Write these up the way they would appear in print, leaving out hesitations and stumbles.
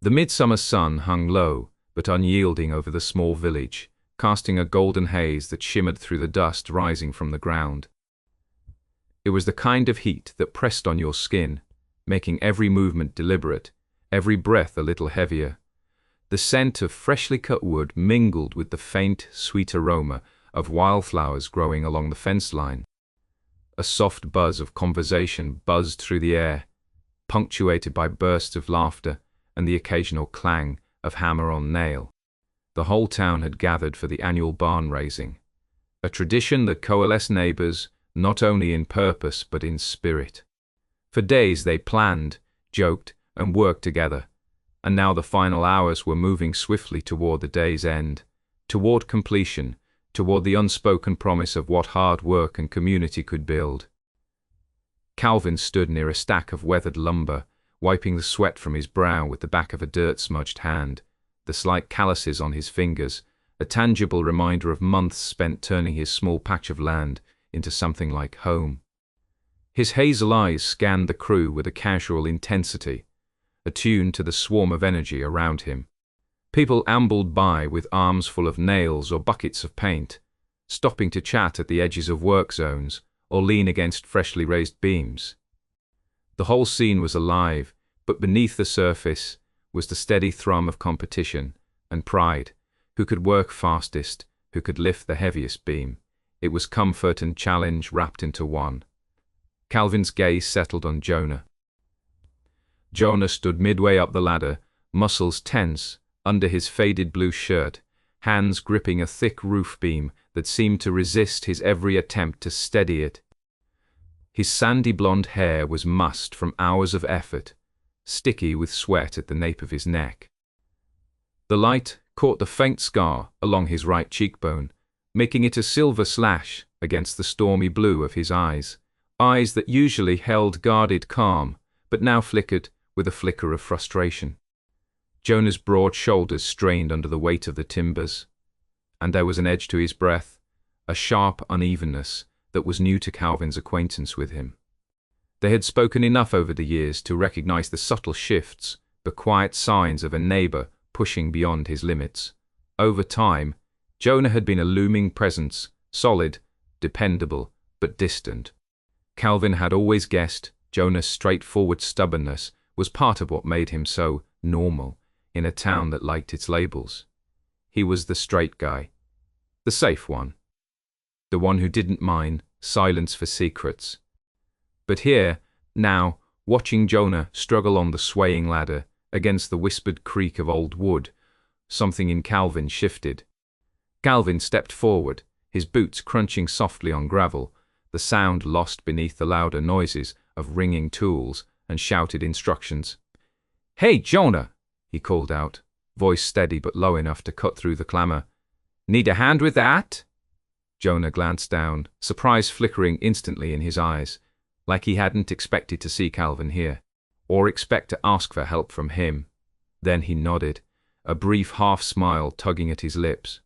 The midsummer sun hung low, but unyielding over the small village, casting a golden haze that shimmered through the dust rising from the ground. It was the kind of heat that pressed on your skin, making every movement deliberate, every breath a little heavier. The scent of freshly cut wood mingled with the faint, sweet aroma of wildflowers growing along the fence line. A soft buzz of conversation buzzed through the air, punctuated by bursts of laughter and the occasional clang of hammer on nail. The whole town had gathered for the annual barn raising, a tradition that coalesced neighbors not only in purpose but in spirit. For days they planned, joked, and worked together, and now the final hours were moving swiftly toward the day's end, toward completion, toward the unspoken promise of what hard work and community could build. Calvin stood near a stack of weathered lumber, wiping the sweat from his brow with the back of a dirt-smudged hand, the slight calluses on his fingers, a tangible reminder of months spent turning his small patch of land into something like home. His hazel eyes scanned the crew with a casual intensity, attuned to the swarm of energy around him. People ambled by with arms full of nails or buckets of paint, stopping to chat at the edges of work zones or lean against freshly raised beams. The whole scene was alive, but beneath the surface was the steady thrum of competition and pride. Who could work fastest, who could lift the heaviest beam? It was comfort and challenge wrapped into one. Calvin's gaze settled on Jonah. Jonah stood midway up the ladder, muscles tense under his faded blue shirt, hands gripping a thick roof beam that seemed to resist his every attempt to steady it. His sandy blonde hair was mussed from hours of effort, sticky with sweat at the nape of his neck. The light caught the faint scar along his right cheekbone, making it a silver slash against the stormy blue of his eyes that usually held guarded calm, but now flickered with a flicker of frustration. Jonah's broad shoulders strained under the weight of the timbers, and there was an edge to his breath, a sharp unevenness that was new to Calvin's acquaintance with him. They had spoken enough over the years to recognize the subtle shifts, the quiet signs of a neighbor pushing beyond his limits. Over time, Jonah had been a looming presence, solid, dependable, but distant. Calvin had always guessed Jonah's straightforward stubbornness was part of what made him so normal in a town that liked its labels. He was the straight guy, the safe one, the one who didn't mind silence for secrets. But here, now, watching Jonah struggle on the swaying ladder against the whispered creak of old wood, something in Calvin shifted. Calvin stepped forward, his boots crunching softly on gravel, the sound lost beneath the louder noises of ringing tools and shouted instructions. "Hey, Jonah!" he called out, voice steady but low enough to cut through the clamor. "Need a hand with that?" Jonah glanced down, surprise flickering instantly in his eyes, like he hadn't expected to see Calvin here, or expect to ask for help from him. Then he nodded, a brief half-smile tugging at his lips.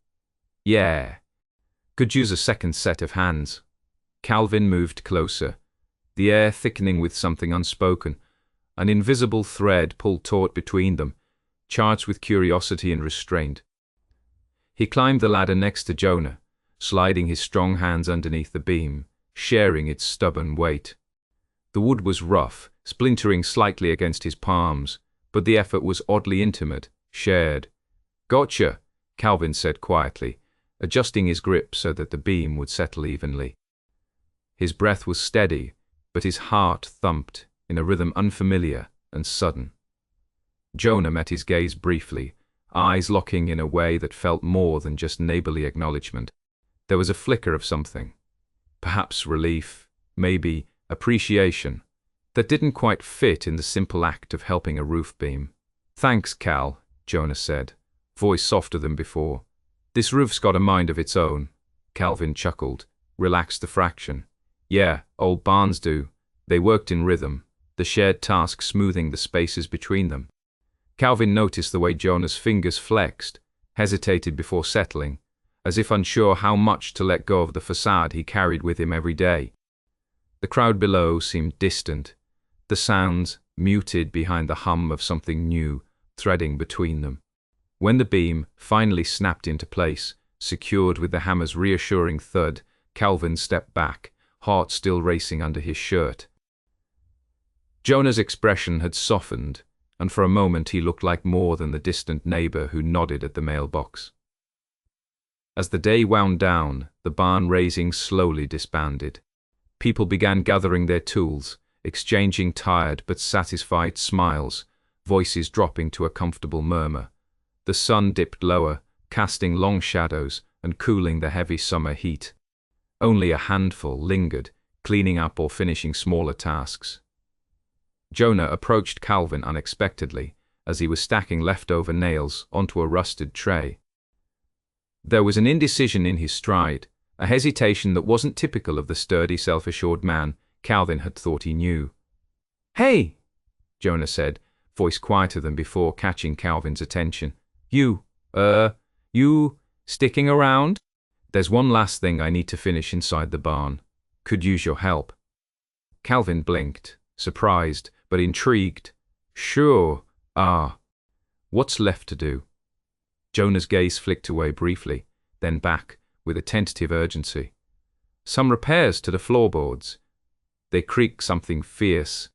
"Yeah. Could use a second set of hands." Calvin moved closer, the air thickening with something unspoken. An invisible thread pulled taut between them, charged with curiosity and restraint. He climbed the ladder next to Jonah, sliding his strong hands underneath the beam, sharing its stubborn weight. The wood was rough, splintering slightly against his palms, but the effort was oddly intimate, shared. "Gotcha," Calvin said quietly, adjusting his grip so that the beam would settle evenly. His breath was steady, but his heart thumped in a rhythm unfamiliar and sudden. Jonah met his gaze briefly, eyes locking in a way that felt more than just neighborly acknowledgement. There was a flicker of something, perhaps relief, maybe appreciation, that didn't quite fit in the simple act of helping a roof beam. "Thanks, Cal," Jonah said, voice softer than before. "This roof's got a mind of its own." Calvin chuckled, relaxed the fraction. "Yeah, old barns do." They worked in rhythm, the shared task smoothing the spaces between them. Calvin noticed the way Jonah's fingers flexed, hesitated before settling, as if unsure how much to let go of the facade he carried with him every day. The crowd below seemed distant, the sounds muted behind the hum of something new, threading between them. When the beam finally snapped into place, secured with the hammer's reassuring thud, Calvin stepped back, heart still racing under his shirt. Jonah's expression had softened, and for a moment he looked like more than the distant neighbor who nodded at the mailbox. As the day wound down, the barn raising slowly disbanded. People began gathering their tools, exchanging tired but satisfied smiles, voices dropping to a comfortable murmur. The sun dipped lower, casting long shadows and cooling the heavy summer heat. Only a handful lingered, cleaning up or finishing smaller tasks. Jonah approached Calvin unexpectedly as he was stacking leftover nails onto a rusted tray. There was an indecision in his stride, a hesitation that wasn't typical of the sturdy, self-assured man Calvin had thought he knew. "Hey," Jonah said, voice quieter than before, catching Calvin's attention. You sticking around? There's one last thing I need to finish inside the barn. Could use your help." Calvin blinked, surprised but intrigued. "Sure. What's left to do?" Jonah's gaze flicked away briefly, then back, with a tentative urgency. "Some repairs to the floorboards. They creak something fierce.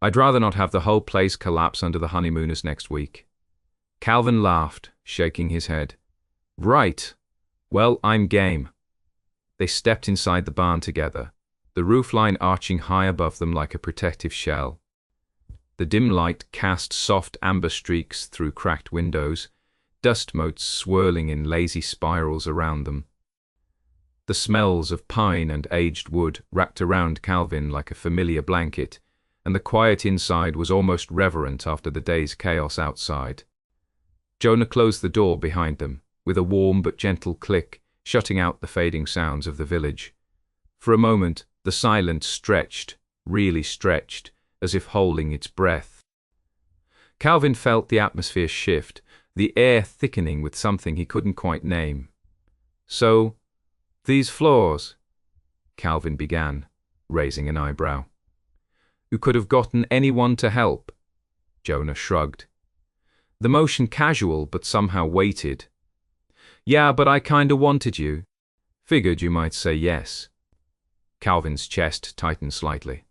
I'd rather not have the whole place collapse under the honeymooners next week." Calvin laughed, shaking his head. "Right. Well, I'm game." They stepped inside the barn together, the roofline arching high above them like a protective shell. The dim light cast soft amber streaks through cracked windows, dust motes swirling in lazy spirals around them. The smells of pine and aged wood wrapped around Calvin like a familiar blanket, and the quiet inside was almost reverent after the day's chaos outside. Jonah closed the door behind them, with a warm but gentle click, shutting out the fading sounds of the village. For a moment, the silence stretched, really stretched, as if holding its breath. Calvin felt the atmosphere shift, the air thickening with something he couldn't quite name. "So, these floors," Calvin began, raising an eyebrow. "You could have gotten anyone to help." Jonah shrugged. The motion casual but somehow weighted. "Yeah, but I kinda wanted you. Figured you might say yes." Calvin's chest tightened slightly.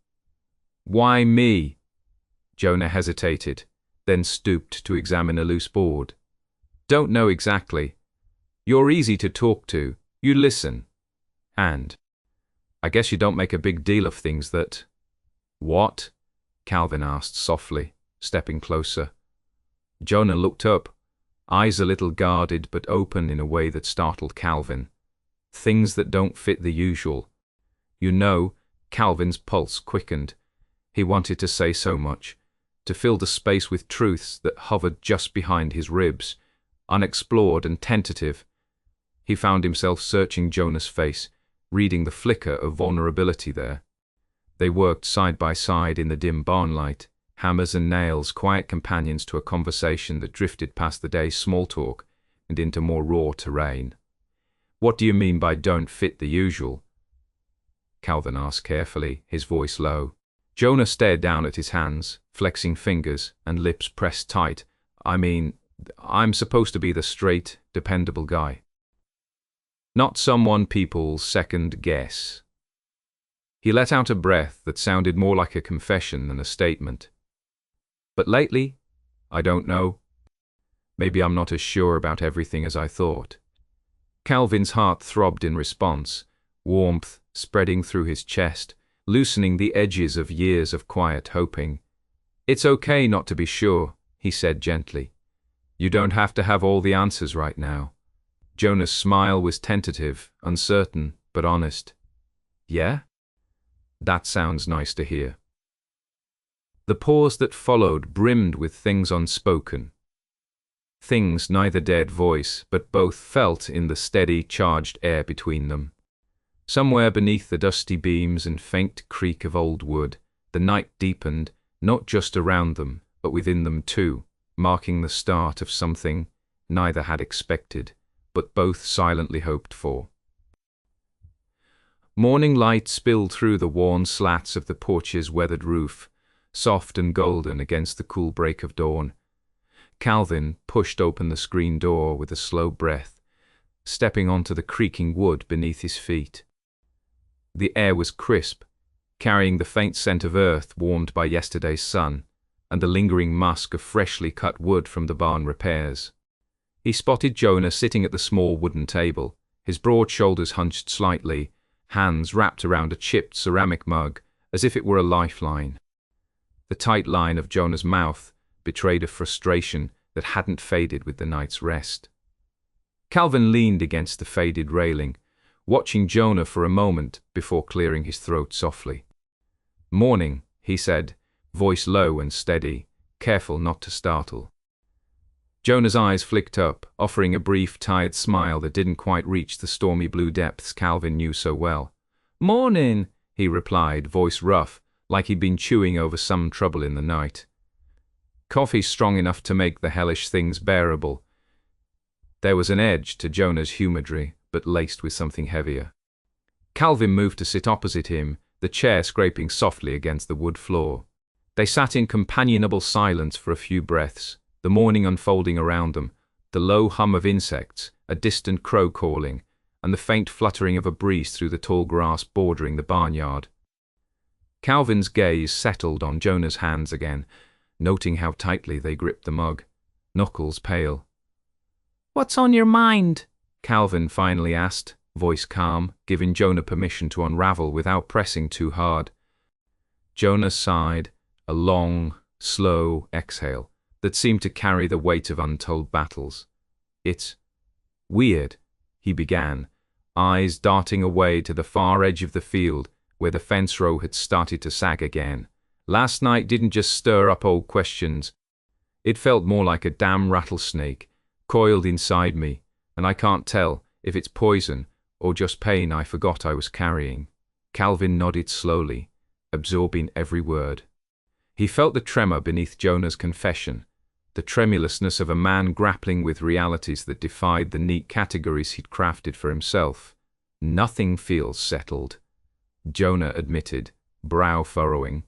"Why me?" Jonah hesitated, then stooped to examine a loose board. "Don't know exactly. You're easy to talk to. You listen. And I guess you don't make a big deal of things that—" "What?" Calvin asked softly, stepping closer. Jonah looked up, eyes a little guarded but open in a way that startled Calvin. "Things that don't fit the usual." "You know," Calvin's pulse quickened. He wanted to say so much, to fill the space with truths that hovered just behind his ribs, unexplored and tentative. He found himself searching Jonah's face, reading the flicker of vulnerability there. They worked side by side in the dim barn light, hammers and nails, quiet companions to a conversation that drifted past the day's small talk and into more raw terrain. "What do you mean by don't fit the usual?" Calvin asked carefully, his voice low. Jonah stared down at his hands, flexing fingers and lips pressed tight. "I mean, I'm supposed to be the straight, dependable guy. Not someone people second guess." He let out a breath that sounded more like a confession than a statement. "But lately, I don't know. Maybe I'm not as sure about everything as I thought." Calvin's heart throbbed in response, warmth spreading through his chest, loosening the edges of years of quiet hoping. "It's okay not to be sure," he said gently. "You don't have to have all the answers right now." Jonah's smile was tentative, uncertain, but honest. "Yeah? That sounds nice to hear." The pause that followed brimmed with things unspoken. Things neither dared voice, but both felt in the steady, charged air between them. Somewhere beneath the dusty beams and faint creak of old wood, the night deepened, not just around them, but within them too, marking the start of something neither had expected, but both silently hoped for. Morning light spilled through the worn slats of the porch's weathered roof, soft and golden against the cool break of dawn. Calvin pushed open the screen door with a slow breath, stepping onto the creaking wood beneath his feet. The air was crisp, carrying the faint scent of earth warmed by yesterday's sun, and the lingering musk of freshly cut wood from the barn repairs. He spotted Jonah sitting at the small wooden table, his broad shoulders hunched slightly, hands wrapped around a chipped ceramic mug as if it were a lifeline. The tight line of Jonah's mouth betrayed a frustration that hadn't faded with the night's rest. Calvin leaned against the faded railing, watching Jonah for a moment before clearing his throat softly. "Morning," he said, voice low and steady, careful not to startle. Jonah's eyes flicked up, offering a brief, tired smile that didn't quite reach the stormy blue depths Calvin knew so well. "Morning," he replied, voice rough, like he'd been chewing over some trouble in the night. Coffee strong enough to make the hellish things bearable. There was an edge to Jonah's humidry, but laced with something heavier. Calvin moved to sit opposite him, the chair scraping softly against the wood floor. They sat in companionable silence for a few breaths, the morning unfolding around them, the low hum of insects, a distant crow calling, and the faint fluttering of a breeze through the tall grass bordering the barnyard. Calvin's gaze settled on Jonah's hands again, noting how tightly they gripped the mug, knuckles pale. "What's on your mind?" Calvin finally asked, voice calm, giving Jonah permission to unravel without pressing too hard. Jonah sighed, a long, slow exhale that seemed to carry the weight of untold battles. "It's weird," he began, eyes darting away to the far edge of the field where the fence row had started to sag again. "Last night didn't just stir up old questions. It felt more like a damn rattlesnake, coiled inside me, and I can't tell if it's poison or just pain I forgot I was carrying." Calvin nodded slowly, absorbing every word. He felt the tremor beneath Jonah's confession, the tremulousness of a man grappling with realities that defied the neat categories he'd crafted for himself. "Nothing feels settled," Jonah admitted, brow furrowing.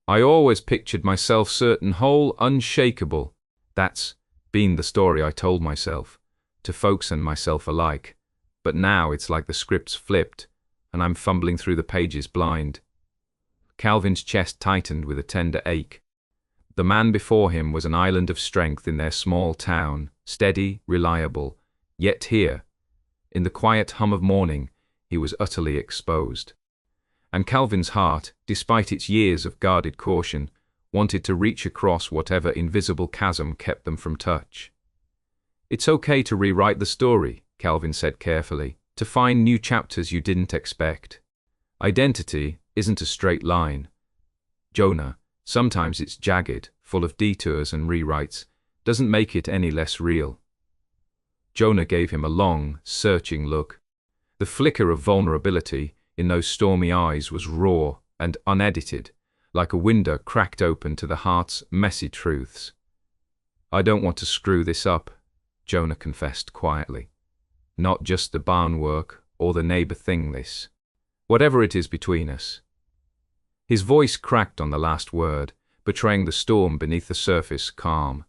"I always pictured myself certain, whole, unshakable. That's been the story I told myself, to folks and myself alike. But now it's like the script's flipped, and I'm fumbling through the pages blind." Calvin's chest tightened with a tender ache. The man before him was an island of strength in their small town, steady, reliable, yet here, in the quiet hum of morning, he was utterly exposed. And Calvin's heart, despite its years of guarded caution, wanted to reach across whatever invisible chasm kept them from touch. "It's okay to rewrite the story," Calvin said carefully, "to find new chapters you didn't expect. Identity isn't a straight line. Jonah, sometimes it's jagged, full of detours and rewrites, doesn't make it any less real." Jonah gave him a long, searching look. The flicker of vulnerability in those stormy eyes was raw and unedited, like a window cracked open to the heart's messy truths. "I don't want to screw this up," Jonah confessed quietly. "Not just the barn work or the neighbor thing this. Whatever it is between us." His voice cracked on the last word, betraying the storm beneath the surface calm.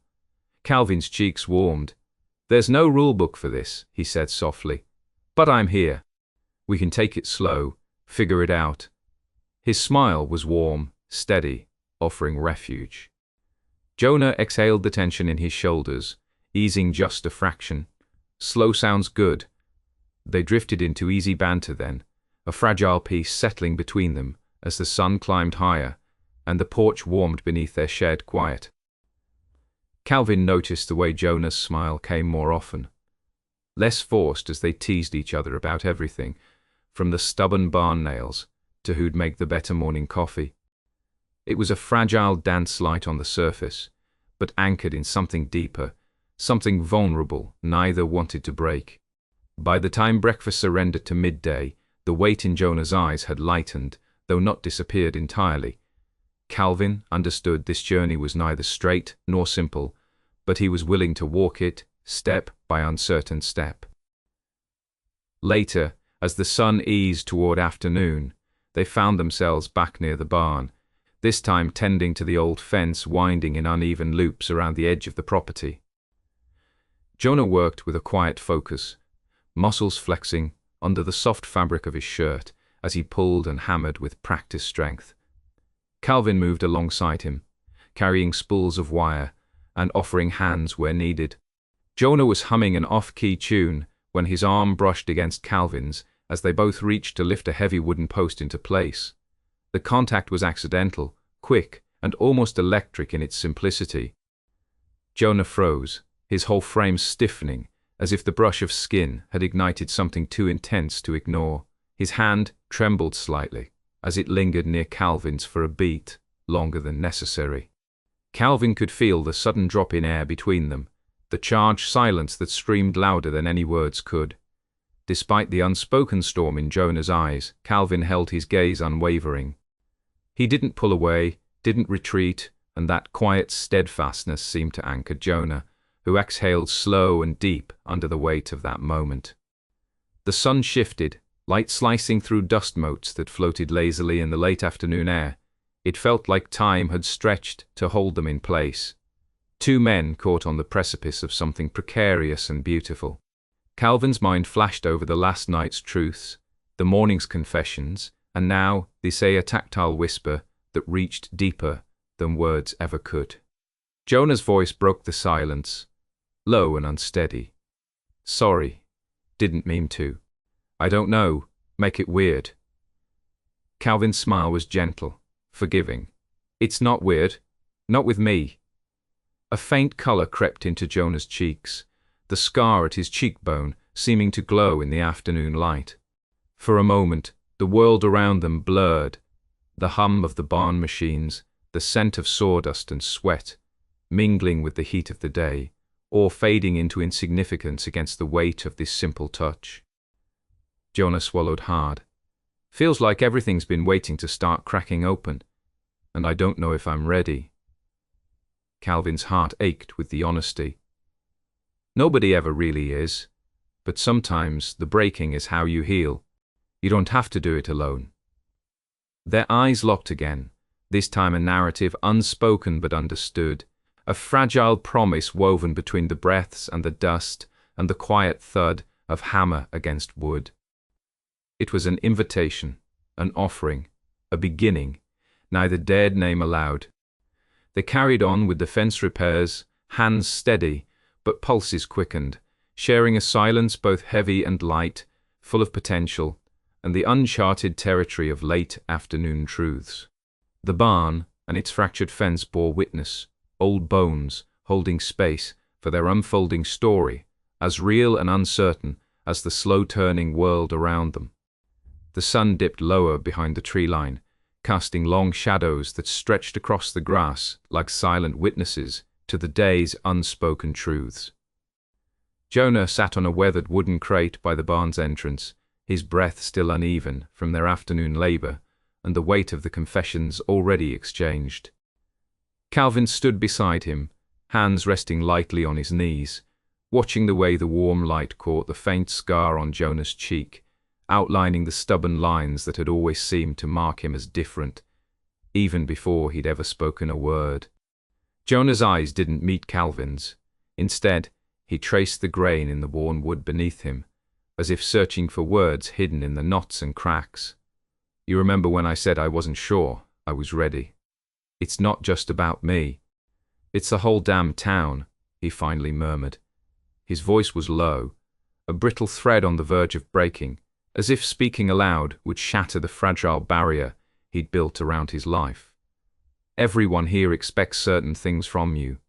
Calvin's cheeks warmed. "There's no rule book for this," he said softly. "But I'm here. We can take it slow, figure it out." His smile was warm, steady, offering refuge. Jonah exhaled the tension in his shoulders, easing just a fraction. "Slow sounds good." They drifted into easy banter then, a fragile peace settling between them as the sun climbed higher and the porch warmed beneath their shared quiet. Calvin noticed the way Jonah's smile came more often, less forced as they teased each other about everything, from the stubborn barn nails to who'd make the better morning coffee. It was a fragile dance light on the surface, but anchored in something deeper, something vulnerable neither wanted to break. By the time breakfast surrendered to midday, the weight in Jonah's eyes had lightened, though not disappeared entirely. Calvin understood this journey was neither straight nor simple, but he was willing to walk it, step by uncertain step. Later, as the sun eased toward afternoon, they found themselves back near the barn, this time tending to the old fence winding in uneven loops around the edge of the property. Jonah worked with a quiet focus, muscles flexing under the soft fabric of his shirt as he pulled and hammered with practiced strength. Calvin moved alongside him, carrying spools of wire and offering hands where needed. Jonah was humming an off-key tune when his arm brushed against Calvin's as they both reached to lift a heavy wooden post into place. The contact was accidental, quick, and almost electric in its simplicity. Jonah froze, his whole frame stiffening, as if the brush of skin had ignited something too intense to ignore. His hand trembled slightly as it lingered near Calvin's for a beat longer than necessary. Calvin could feel the sudden drop in air between them, the charged silence that streamed louder than any words could. Despite the unspoken storm in Jonah's eyes, Calvin held his gaze unwavering. He didn't pull away, didn't retreat, and that quiet steadfastness seemed to anchor Jonah, who exhaled slow and deep under the weight of that moment. The sun shifted, light slicing through dust motes that floated lazily in the late afternoon air. It felt like time had stretched to hold them in place. Two men caught on the precipice of something precarious and beautiful. Calvin's mind flashed over the last night's truths, the morning's confessions, and now they say a tactile whisper that reached deeper than words ever could. Jonah's voice broke the silence, low and unsteady. "Sorry, didn't mean to. I don't know, make it weird." Calvin's smile was gentle, forgiving. "It's not weird, not with me." A faint color crept into Jonah's cheeks, the scar at his cheekbone seeming to glow in the afternoon light. For a moment, the world around them blurred, the hum of the barn machines, the scent of sawdust and sweat, mingling with the heat of the day, or fading into insignificance against the weight of this simple touch. Jonah swallowed hard. "Feels like everything's been waiting to start cracking open, and I don't know if I'm ready." Calvin's heart ached with the honesty. Nobody ever really is, but sometimes the breaking is how you heal. You don't have to do it alone. Their eyes locked again, this time a narrative unspoken but understood, a fragile promise woven between the breaths and the dust and the quiet thud of hammer against wood. It was an invitation, an offering, a beginning, neither dared name aloud. They carried on with the fence repairs, hands steady, but pulses quickened, sharing a silence both heavy and light, full of potential, and the uncharted territory of late afternoon truths. The barn and its fractured fence bore witness, old bones holding space for their unfolding story, as real and uncertain as the slow-turning world around them. The sun dipped lower behind the tree line, casting long shadows that stretched across the grass like silent witnesses to the day's unspoken truths. Jonah sat on a weathered wooden crate by the barn's entrance, his breath still uneven from their afternoon labor and the weight of the confessions already exchanged. Calvin stood beside him, hands resting lightly on his knees, watching the way the warm light caught the faint scar on Jonah's cheek, outlining the stubborn lines that had always seemed to mark him as different, even before he'd ever spoken a word. Jonah's eyes didn't meet Calvin's. Instead, he traced the grain in the worn wood beneath him, as if searching for words hidden in the knots and cracks. "You remember when I said I wasn't sure, I was ready. It's not just about me. It's the whole damn town," he finally murmured. His voice was low, a brittle thread on the verge of breaking, as if speaking aloud would shatter the fragile barrier he'd built around his life. "Everyone here expects certain things from you.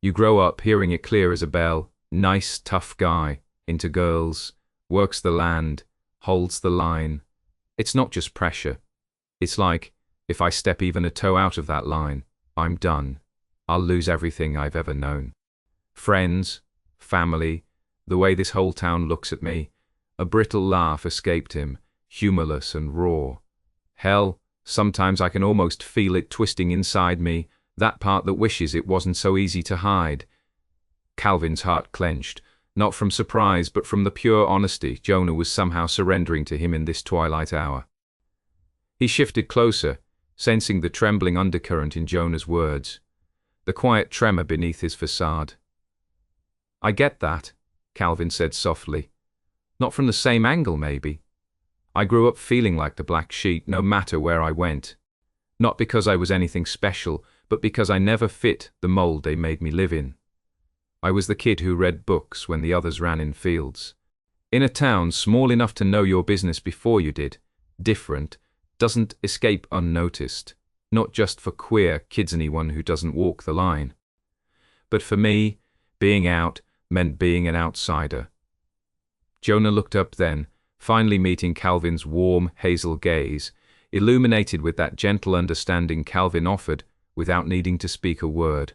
You grow up hearing it clear as a bell, nice, tough guy, into girls, works the land, holds the line. It's not just pressure. It's like, if I step even a toe out of that line, I'm done. I'll lose everything I've ever known. Friends, family, the way this whole town looks at me." A brittle laugh escaped him, humorless and raw. "Hell, sometimes I can almost feel it twisting inside me, that part that wishes it wasn't so easy to hide." Calvin's heart clenched, not from surprise but from the pure honesty Jonah was somehow surrendering to him in this twilight hour. He shifted closer, sensing the trembling undercurrent in Jonah's words, the quiet tremor beneath his facade. I get that, Calvin said softly. Not from the same angle, maybe. I grew up feeling like the black sheep no matter where I went. Not because I was anything special, but because I never fit the mold they made me live in. I was the kid who read books when the others ran in fields. In a town small enough to know your business before you did, different, doesn't escape unnoticed, not just for queer kids, anyone who doesn't walk the line. But for me, being out meant being an outsider. Jonah looked up then, finally meeting Calvin's warm, hazel gaze, illuminated with that gentle understanding Calvin offered without needing to speak a word.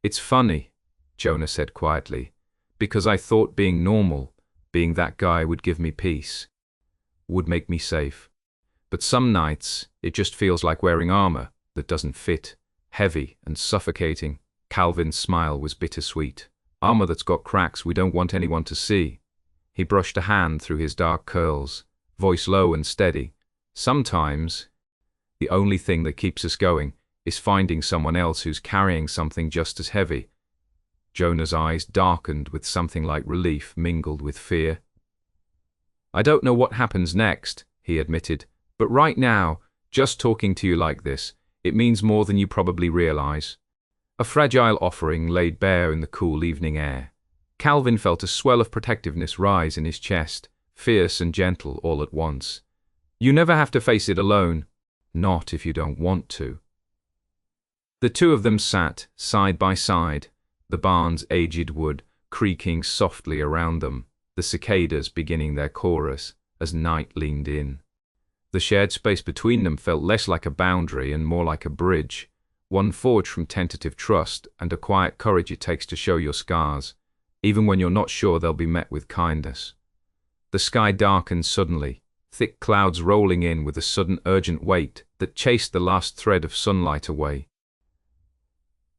It's funny, Jonah said quietly, because I thought being normal, being that guy would give me peace, would make me safe. But some nights, it just feels like wearing armor that doesn't fit, heavy and suffocating. Calvin's smile was bittersweet. Armor that's got cracks we don't want anyone to see. He brushed a hand through his dark curls, voice low and steady. Sometimes, the only thing that keeps us going is finding someone else who's carrying something just as heavy. Jonah's eyes darkened with something like relief mingled with fear. I don't know what happens next, he admitted, but right now, just talking to you like this, it means more than you probably realize. A fragile offering laid bare in the cool evening air. Calvin felt a swell of protectiveness rise in his chest, fierce and gentle all at once. You never have to face it alone. Not if you don't want to. The two of them sat, side by side, the barn's aged wood creaking softly around them, the cicadas beginning their chorus as night leaned in. The shared space between them felt less like a boundary and more like a bridge, one forged from tentative trust and a quiet courage it takes to show your scars, even when you're not sure they'll be met with kindness. The sky darkened suddenly, thick clouds rolling in with a sudden urgent weight that chased the last thread of sunlight away.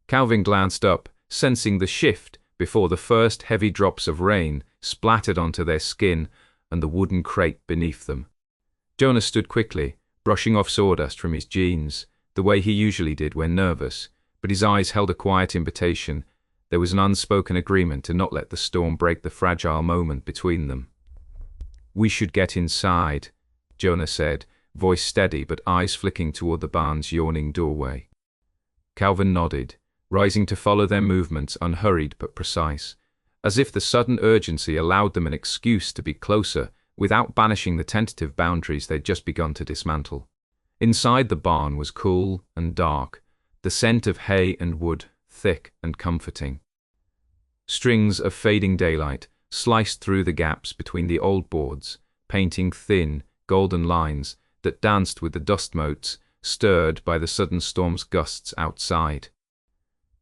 Calvin glanced up, sensing the shift before the first heavy drops of rain splattered onto their skin and the wooden crate beneath them. Jonah stood quickly, brushing off sawdust from his jeans, the way he usually did when nervous, but his eyes held a quiet invitation. There was an unspoken agreement to not let the storm break the fragile moment between them. We should get inside, Jonah said, voice steady but eyes flicking toward the barn's yawning doorway. Calvin nodded, rising to follow their movements unhurried but precise, as if the sudden urgency allowed them an excuse to be closer without banishing the tentative boundaries they'd just begun to dismantle. Inside the barn was cool and dark, the scent of hay and wood thick and comforting. Strings of fading daylight sliced through the gaps between the old boards, painting thin, golden lines that danced with the dust motes stirred by the sudden storm's gusts outside.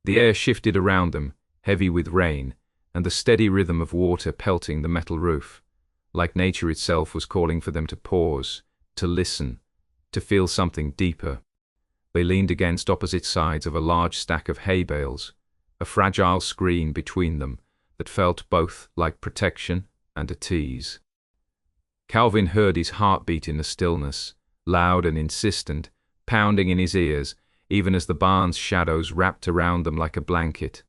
The air shifted around them, heavy with rain, and the steady rhythm of water pelting the metal roof, like nature itself was calling for them to pause, to listen, to feel something deeper. They leaned against opposite sides of a large stack of hay bales, a fragile screen between them that felt both like protection and a tease. Calvin heard his heartbeat in the stillness, loud and insistent, pounding in his ears, even as the barn's shadows wrapped around them like a blanket.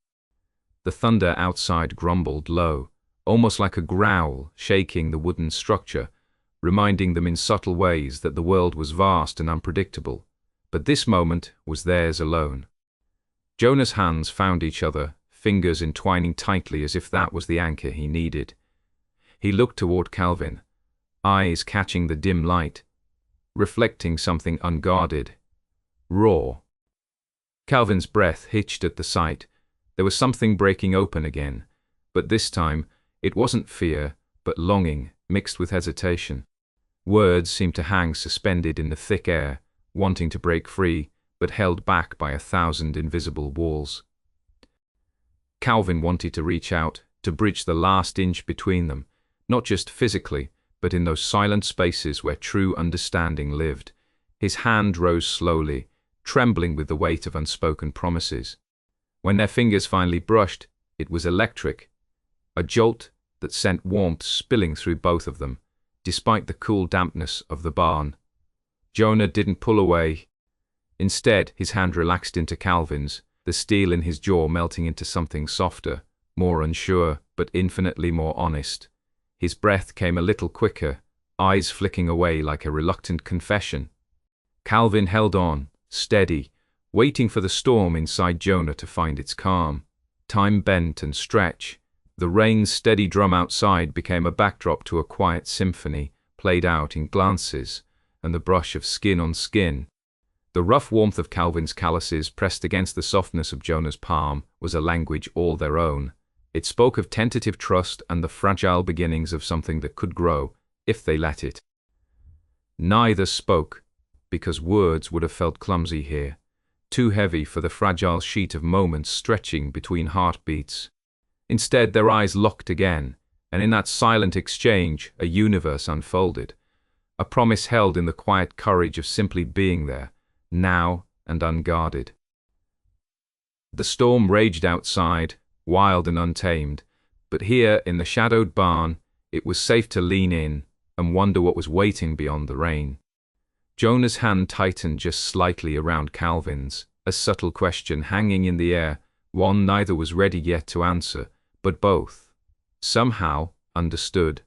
The thunder outside grumbled low, almost like a growl shaking the wooden structure, reminding them in subtle ways that the world was vast and unpredictable, but this moment was theirs alone. Jonah's hands found each other, fingers entwining tightly as if that was the anchor he needed. He looked toward Calvin, eyes catching the dim light, reflecting something unguarded, raw. Calvin's breath hitched at the sight. There was something breaking open again, but this time it wasn't fear, but longing mixed with hesitation. Words seemed to hang suspended in the thick air, wanting to break free, but held back by 1,000 invisible walls. Calvin wanted to reach out, to bridge the last inch between them, not just physically, but in those silent spaces where true understanding lived. His hand rose slowly, trembling with the weight of unspoken promises. When their fingers finally brushed, it was electric, a jolt that sent warmth spilling through both of them, despite the cool dampness of the barn. Jonah didn't pull away. Instead, his hand relaxed into Calvin's, the steel in his jaw melting into something softer, more unsure, but infinitely more honest. His breath came a little quicker, eyes flicking away like a reluctant confession. Calvin held on, steady, waiting for the storm inside Jonah to find its calm. Time bent and stretched. The rain's steady drum outside became a backdrop to a quiet symphony, played out in glances and the brush of skin on skin. The rough warmth of Calvin's calluses pressed against the softness of Jonah's palm was a language all their own. It spoke of tentative trust and the fragile beginnings of something that could grow, if they let it. Neither spoke, because words would have felt clumsy here, too heavy for the fragile sheet of moments stretching between heartbeats. Instead, their eyes locked again, and in that silent exchange, a universe unfolded. A promise held in the quiet courage of simply being there, now and unguarded. The storm raged outside, wild and untamed, but here, in the shadowed barn, it was safe to lean in and wonder what was waiting beyond the rain. Jonah's hand tightened just slightly around Calvin's, a subtle question hanging in the air, one neither was ready yet to answer, but both, somehow, understood.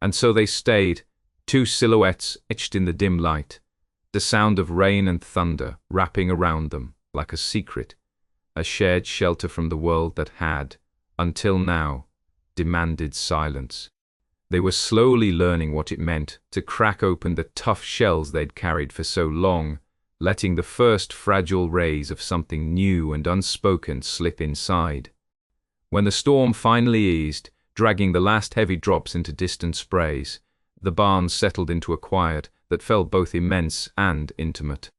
And so they stayed, two silhouettes etched in the dim light, the sound of rain and thunder wrapping around them like a secret, a shared shelter from the world that had, until now, demanded silence. They were slowly learning what it meant to crack open the tough shells they'd carried for so long, letting the first fragile rays of something new and unspoken slip inside. When the storm finally eased, dragging the last heavy drops into distant sprays, the barn settled into a quiet that felt both immense and intimate.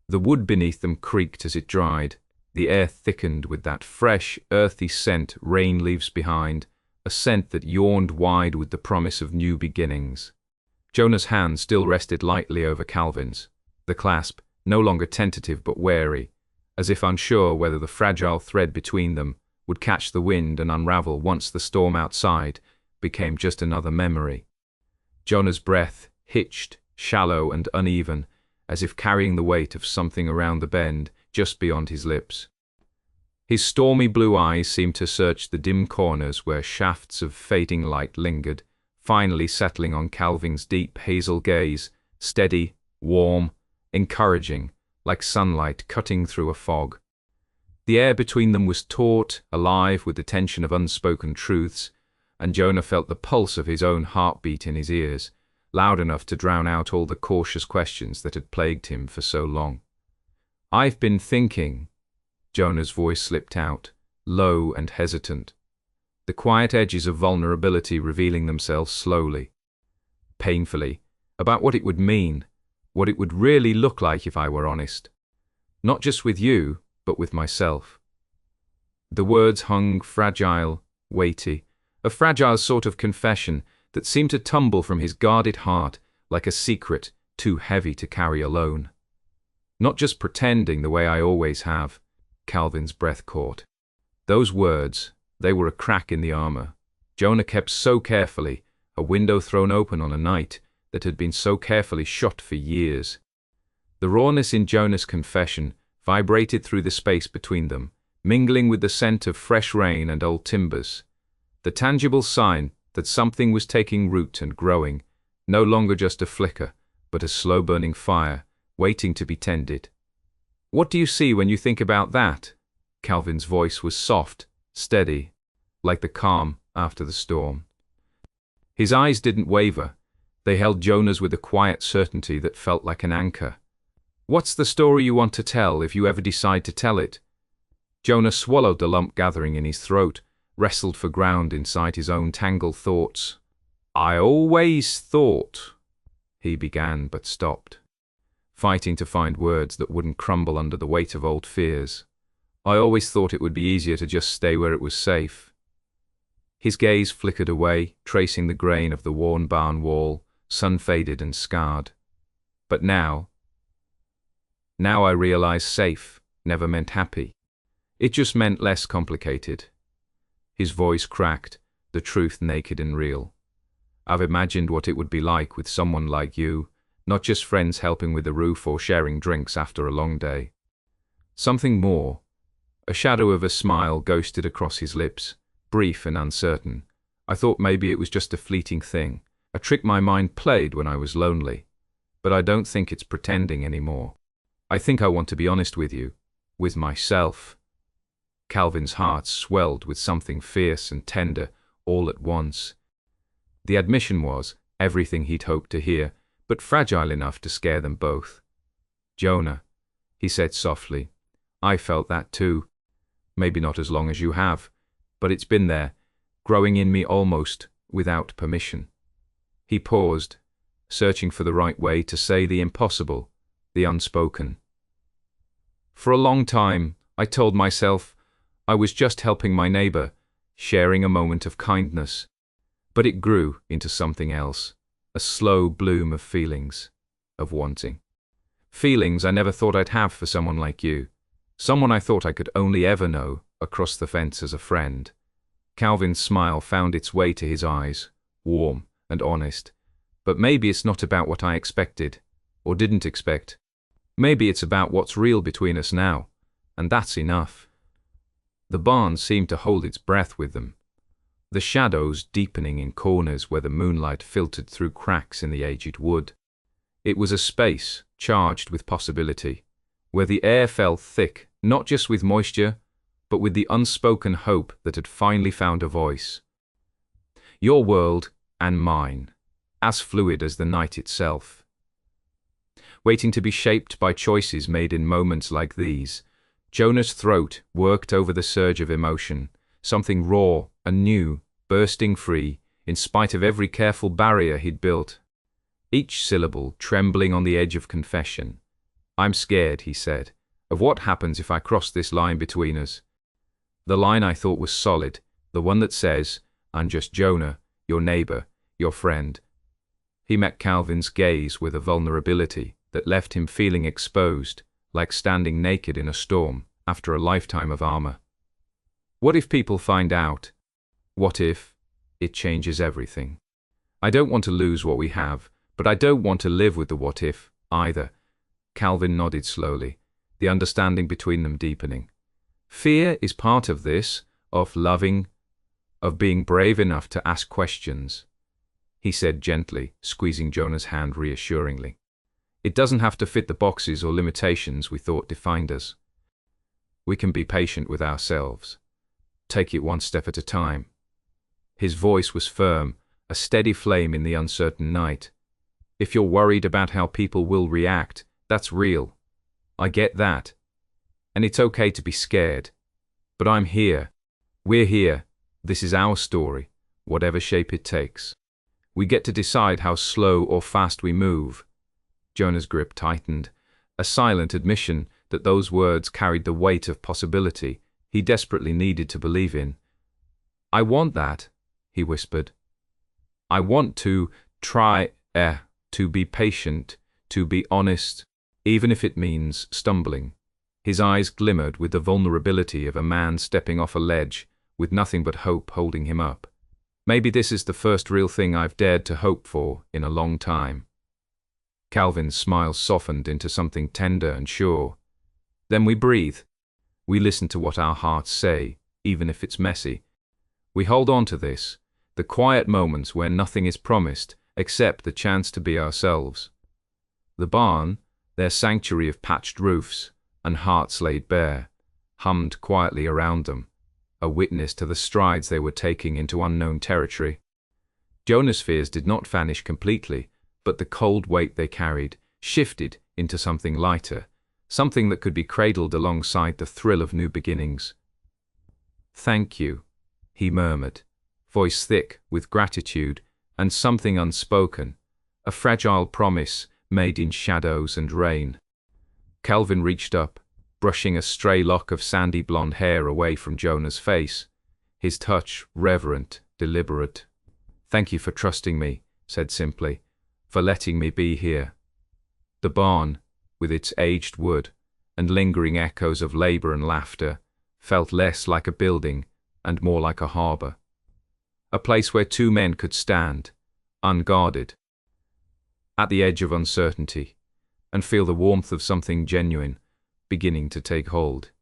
The wood beneath them creaked as it dried, the air thickened with that fresh, earthy scent rain leaves behind, a scent that yawned wide with the promise of new beginnings. Jonah's hand still rested lightly over Calvin's, the clasp no longer tentative but wary, as if unsure whether the fragile thread between them would catch the wind and unravel once the storm outside became just another memory. Jonah's breath hitched, shallow and uneven, as if carrying the weight of something around the bend just beyond his lips. His stormy blue eyes seemed to search the dim corners where shafts of fading light lingered, finally settling on Calvin's deep hazel gaze, steady, warm, encouraging, like sunlight cutting through a fog. The air between them was taut, alive with the tension of unspoken truths, and Jonah felt the pulse of his own heartbeat in his ears, loud enough to drown out all the cautious questions that had plagued him for so long. "I've been thinking," Jonah's voice slipped out, low and hesitant, the quiet edges of vulnerability revealing themselves slowly, painfully, about what it would mean, what it would really look like if I were honest. Not just with you, but with myself. The words hung fragile, weighty, a fragile sort of confession that seemed to tumble from his guarded heart like a secret too heavy to carry alone. "Not just pretending the way I always have," Calvin's breath caught. Those words, they were a crack in the armor. Jonah kept so carefully, a window thrown open on a night that had been so carefully shut for years. The rawness in Jonah's confession vibrated through the space between them, mingling with the scent of fresh rain and old timbers, the tangible sign that something was taking root and growing, no longer just a flicker, but a slow-burning fire, waiting to be tended. "What do you see when you think about that?" Calvin's voice was soft, steady, like the calm after the storm. His eyes didn't waver. They held Jonah's with a quiet certainty that felt like an anchor. "What's the story you want to tell if you ever decide to tell it?" Jonah swallowed the lump gathering in his throat, wrestled for ground inside his own tangled thoughts. "I always thought," he began but stopped, fighting to find words that wouldn't crumble under the weight of old fears. "I always thought it would be easier to just stay where it was safe." His gaze flickered away, tracing the grain of the worn barn wall, sun-faded and scarred. "But now I realize safe never meant happy. It just meant less complicated." His voice cracked, the truth naked and real. "I've imagined what it would be like with someone like you, not just friends helping with the roof or sharing drinks after a long day. Something more, A shadow of a smile ghosted across his lips, brief and uncertain. I thought maybe it was just a fleeting thing, a trick my mind played when I was lonely. But I don't think it's pretending anymore. I think I want to be honest with you, with myself. Calvin's heart swelled with something fierce and tender all at once. The admission was everything he'd hoped to hear, but fragile enough to scare them both. "Jonah," he said softly, "I felt that too. Maybe not as long as you have, but it's been there, growing in me almost without permission." He paused, searching for the right way to say the impossible, the unspoken. "For a long time, I told myself I was just helping my neighbor, sharing a moment of kindness. But it grew into something else, a slow bloom of feelings, of wanting. Feelings I never thought I'd have for someone like you, someone I thought I could only ever know across the fence as a friend." Calvin's smile found its way to his eyes, warm and honest. "But maybe it's not about what I expected, or didn't expect. Maybe it's about what's real between us now, and that's enough." The barn seemed to hold its breath with them, the shadows deepening in corners where the moonlight filtered through cracks in the aged wood. It was a space charged with possibility, where the air felt thick, not just with moisture, but with the unspoken hope that had finally found a voice. Your world and mine, as fluid as the night itself. Waiting to be shaped by choices made in moments like these, Jonah's throat worked over the surge of emotion, something raw and new, bursting free, in spite of every careful barrier he'd built. Each syllable trembling on the edge of confession. "I'm scared," he said, "of what happens if I cross this line between us. The line I thought was solid, the one that says, I'm just Jonah, your neighbor, your friend." He met Calvin's gaze with a vulnerability that left him feeling exposed, like standing naked in a storm after a lifetime of armor. "What if people find out? What if it changes everything? I don't want to lose what we have, but I don't want to live with the what if either." Calvin nodded slowly, the understanding between them deepening. "Fear is part of this, of loving, of being brave enough to ask questions," he said gently, squeezing Jonah's hand reassuringly. "It doesn't have to fit the boxes or limitations we thought defined us. We can be patient with ourselves. Take it one step at a time." His voice was firm, a steady flame in the uncertain night. "If you're worried about how people will react, that's real. I get that. And it's okay to be scared. But I'm here. We're here. This is our story, whatever shape it takes. We get to decide how slow or fast we move." Jonah's grip tightened, a silent admission that those words carried the weight of possibility he desperately needed to believe in. "I want that," he whispered. "I want to try, to be patient, to be honest, even if it means stumbling." His eyes glimmered with the vulnerability of a man stepping off a ledge, with nothing but hope holding him up. "Maybe this is the first real thing I've dared to hope for in a long time." Calvin's smile softened into something tender and sure. "Then we breathe. We listen to what our hearts say, even if it's messy. We hold on to this, the quiet moments where nothing is promised except the chance to be ourselves." The barn, their sanctuary of patched roofs and hearts laid bare, hummed quietly around them, a witness to the strides they were taking into unknown territory. Jonah's fears did not vanish completely, but the cold weight they carried shifted into something lighter, something that could be cradled alongside the thrill of new beginnings. "Thank you," he murmured, voice thick with gratitude and something unspoken, a fragile promise made in shadows and rain. Calvin reached up, brushing a stray lock of sandy blonde hair away from Jonah's face, his touch reverent, deliberate. "Thank you for trusting me," said simply, "for letting me be here." The barn, with its aged wood and lingering echoes of labor and laughter, felt less like a building and more like a harbor. A place where two men could stand, unguarded, at the edge of uncertainty, and feel the warmth of something genuine beginning to take hold.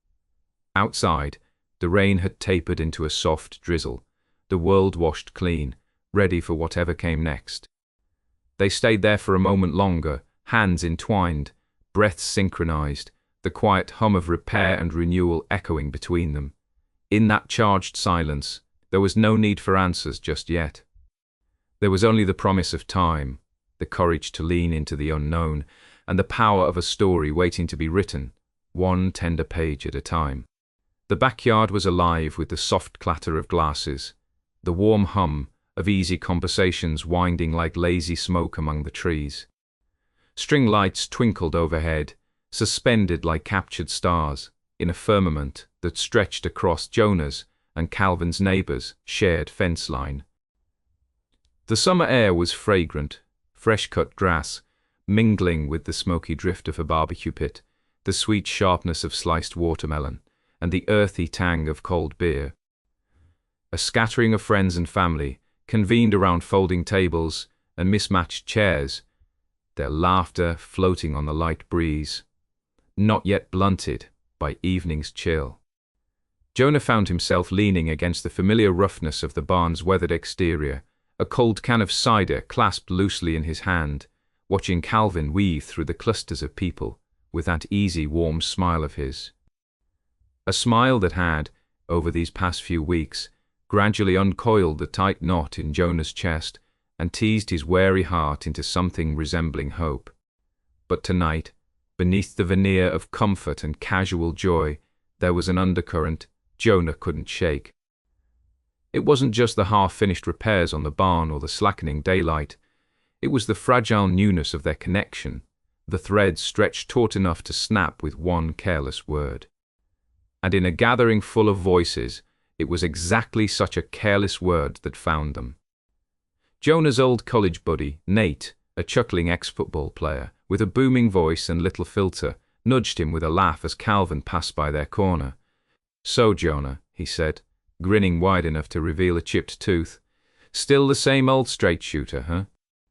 Outside, the rain had tapered into a soft drizzle, the world washed clean, ready for whatever came next. They stayed there for a moment longer, hands entwined, breaths synchronized, the quiet hum of repair and renewal echoing between them. In that charged silence, there was no need for answers just yet. There was only the promise of time, the courage to lean into the unknown, and the power of a story waiting to be written, one tender page at a time. The backyard was alive with the soft clatter of glasses, the warm hum of easy conversations winding like lazy smoke among the trees. String lights twinkled overhead, suspended like captured stars, in a firmament that stretched across Jonah's and Calvin's neighbors' shared fence line. The summer air was fragrant, fresh-cut grass, mingling with the smoky drift of a barbecue pit, the sweet sharpness of sliced watermelon, and the earthy tang of cold beer. A scattering of friends and family convened around folding tables and mismatched chairs, their laughter floating on the light breeze, not yet blunted by evening's chill. Jonah found himself leaning against the familiar roughness of the barn's weathered exterior, a cold can of cider clasped loosely in his hand, watching Calvin weave through the clusters of people with that easy, warm smile of his. A smile that had, over these past few weeks, gradually uncoiled the tight knot in Jonah's chest and teased his wary heart into something resembling hope. But tonight, beneath the veneer of comfort and casual joy, there was an undercurrent Jonah couldn't shake. It wasn't just the half-finished repairs on the barn or the slackening daylight. It was the fragile newness of their connection, the threads stretched taut enough to snap with one careless word. And in a gathering full of voices, it was exactly such a careless word that found them. Jonah's old college buddy, Nate, a chuckling ex-football player, with a booming voice and little filter, nudged him with a laugh as Calvin passed by their corner. "So, Jonah," he said, grinning wide enough to reveal a chipped tooth, "still the same old straight shooter, huh?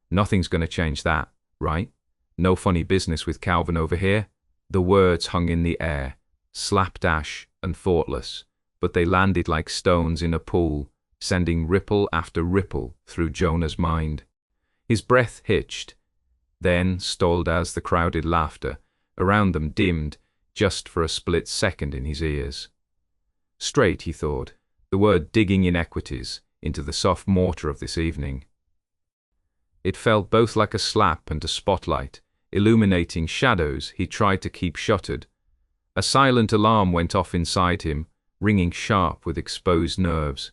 Nothing's gonna change that, right? No funny business with Calvin over here?" The words hung in the air, slapdash and thoughtless, but they landed like stones in a pool, sending ripple after ripple through Jonah's mind. His breath hitched, then stalled as the crowded laughter around them dimmed just for a split second in his ears. Straight, he thought, the word digging inequities into the soft mortar of this evening. It felt both like a slap and a spotlight, illuminating shadows he tried to keep shuttered. A silent alarm went off inside him, ringing sharp with exposed nerves.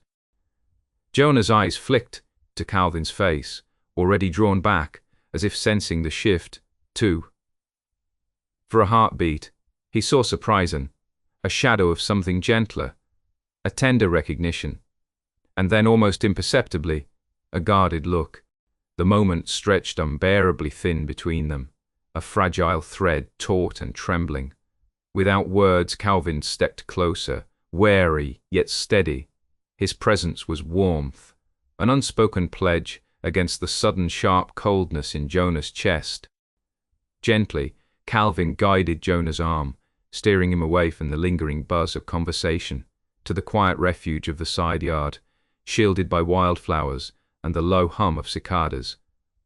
Jonah's eyes flicked to Calvin's face, already drawn back, as if sensing the shift, too. For a heartbeat, he saw surprising, a shadow of something gentler, a tender recognition, and then almost imperceptibly, a guarded look. The moment stretched unbearably thin between them, a fragile thread taut and trembling. Without words, Calvin stepped closer, wary yet steady. His presence was warmth, an unspoken pledge against the sudden sharp coldness in Jonah's chest. Gently, Calvin guided Jonah's arm, steering him away from the lingering buzz of conversation, to the quiet refuge of the side yard, shielded by wildflowers and the low hum of cicadas.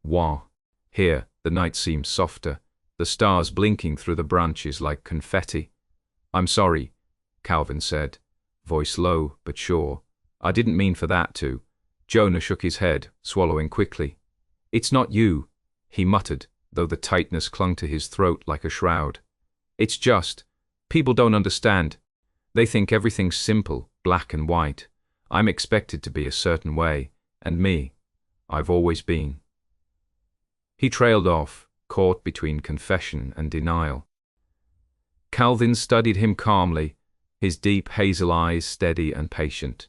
Wah! Here, the night seemed softer, the stars blinking through the branches like confetti. "I'm sorry," Calvin said, voice low but sure. "I didn't mean for that to." Jonah shook his head, swallowing quickly. "It's not you," he muttered, though the tightness clung to his throat like a shroud. "It's just, people don't understand. They think everything's simple, black and white. I'm expected to be a certain way, and me, I've always been." He trailed off, caught between confession and denial. Calvin studied him calmly, his deep hazel eyes steady and patient.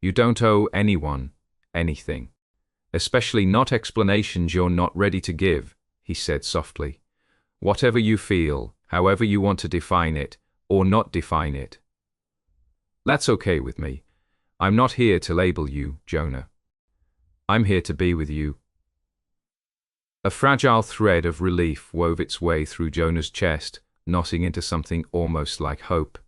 "You don't owe anyone anything, especially not explanations you're not ready to give," he said softly. "Whatever you feel, however you want to define it, or not define it. That's okay with me. I'm not here to label you, Jonah. I'm here to be with you." A fragile thread of relief wove its way through Jonah's chest, knotting into something almost like hope.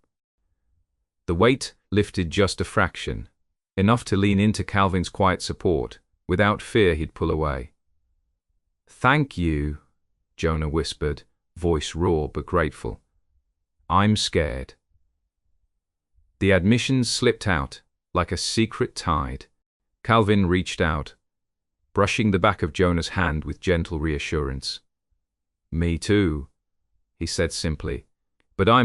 The weight lifted just a fraction, enough to lean into Calvin's quiet support. Without fear, he'd pull away. "Thank you," Jonah whispered, voice raw but grateful. "I'm scared." The admissions slipped out like a secret tide. Calvin reached out, brushing the back of Jonah's hand with gentle reassurance. "Me too," he said simply, "but I'm